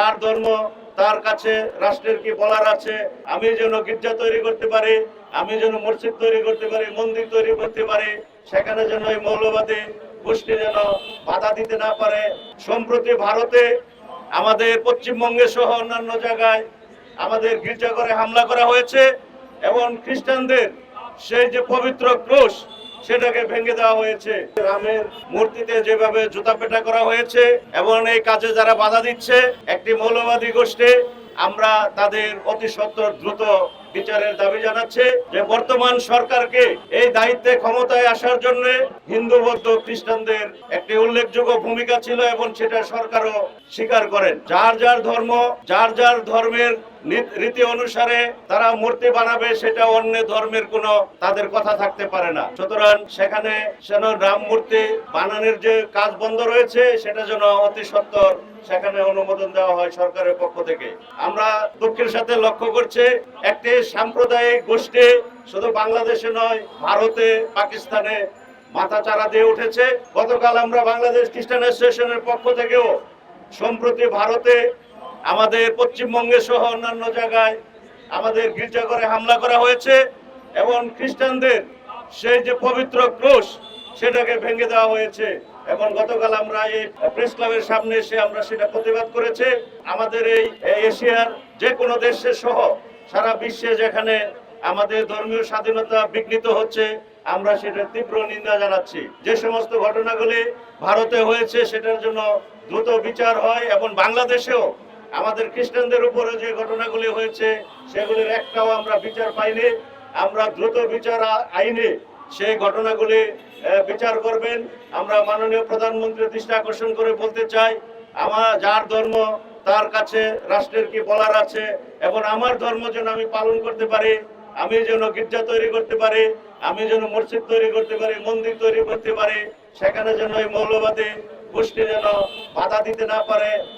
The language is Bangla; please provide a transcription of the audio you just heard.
যার ধর্ম তার কাছে রাষ্ট্রের কি বলার আছে। আমি যেন গির্জা তৈরি করতে পারি, আমি যেন মসজিদ তৈরি করতে পারি, মন্দির তৈরি করতে পারি, সেখানে যেন এই মৌলবাদী গোষ্ঠী যেন বাধা দিতে না পারে। সম্প্রতি ভারতে আমাদের পশ্চিমবঙ্গে সহ অন্যান্য জায়গায় আমাদের গির্জাঘরে হামলা করা হয়েছে এবং খ্রিস্টানদের সেই যে পবিত্র ক্রুশ সেটাকে ভেঙে দেওয়া হয়েছে। রামের মূর্তিতে যেভাবে জুতা পেটা করা হয়েছে এবং এই কাজে যারা বাধা দিচ্ছে একটি মৌলবাদী গোষ্ঠী, আমরা তাদের অতি সত্বর দ্রুত বিচারের দাবি জানাচ্ছে যে বর্তমান সরকারকে এই দায়িত্বে ক্ষমতায় আসার জন্য হিন্দু বৌদ্ধ খ্রিস্টানদের একটি উল্লেখযোগ্য ভূমিকা ছিল এবং সেটা সরকারও স্বীকার করেন। যার যার ধর্ম, যার যার ধর্মের রীতি অনুসারে তারা মূর্তি বানাবে, সেটা অন্য ধর্মের কোনো তাদের কথা থাকতে পারে না। সুতরাং সেখানে রাম মূর্তি বানানোর যে কাজ বন্ধ রয়েছে সেটা যেন অতি সত্বর সেখানে অনুমোদন দেওয়া হয় সরকারের পক্ষ থেকে। আমরা দুঃখের সাথে লক্ষ্য করছি একটি সাম্প্রদায়িক গোষ্ঠী শুধু বাংলাদেশে নয়, ভারতে, পাকিস্তানে মাথা চারা দিয়ে উঠেছে। গতকাল আমরা বাংলাদেশ খ্রিস্টান অ্যাসোসিয়েশনের পক্ষ থেকেও সম্প্রতি ভারতে আমাদের পশ্চিমবঙ্গে সহ অন্যান্য জায়গায় আমাদের গির্জাঘরে হামলা করা হয়েছে এবং খ্রিস্টানদের সেই যে পবিত্র ক্রুশ সেটাকে ভেঙে দেওয়া হয়েছে এবং গতকাল আমরা এই প্রেস ক্লাবের সামনে এসে আমরা সেটা প্রতিবাদ করেছি। আমাদের এই এশিয়ার যে কোনো দেশে সহ সারা বিশ্বে যেখানে আমাদের ধর্মীয় স্বাধীনতা বিঘ্নিত হচ্ছে, আমরা সেটার তীব্র নিন্দা জানাচ্ছি। যে সমস্ত ঘটনাগুলি ভারতে হয়েছে সেটার জন্য দ্রুত বিচার হয় এবং বাংলাদেশেও আমাদের খ্রিস্টানদের উপরে যে ঘটনাগুলি হয়েছে সেগুলির একটাও আমরা বিচার পাইনি। আমরা দ্রুত বিচার আইনে সেই ঘটনাগুলি বিচার করবেন। আমরা মাননীয় প্রধানমন্ত্রীর দৃষ্টি আকর্ষণ করে বলতে চাই, আমার যার ধর্ম তার কাছে রাষ্ট্রের কি বলার আছে এবং আমার ধর্ম যেন আমি পালন করতে পারি, আমি যেন গির্জা তৈরি করতে পারি, আমি যেন মসজিদ তৈরি করতে পারি, মন্দির তৈরি করতে পারি, সেখানে যেন এই মৌলবাদী গোষ্ঠী যেন বাধা দিতে না পারে।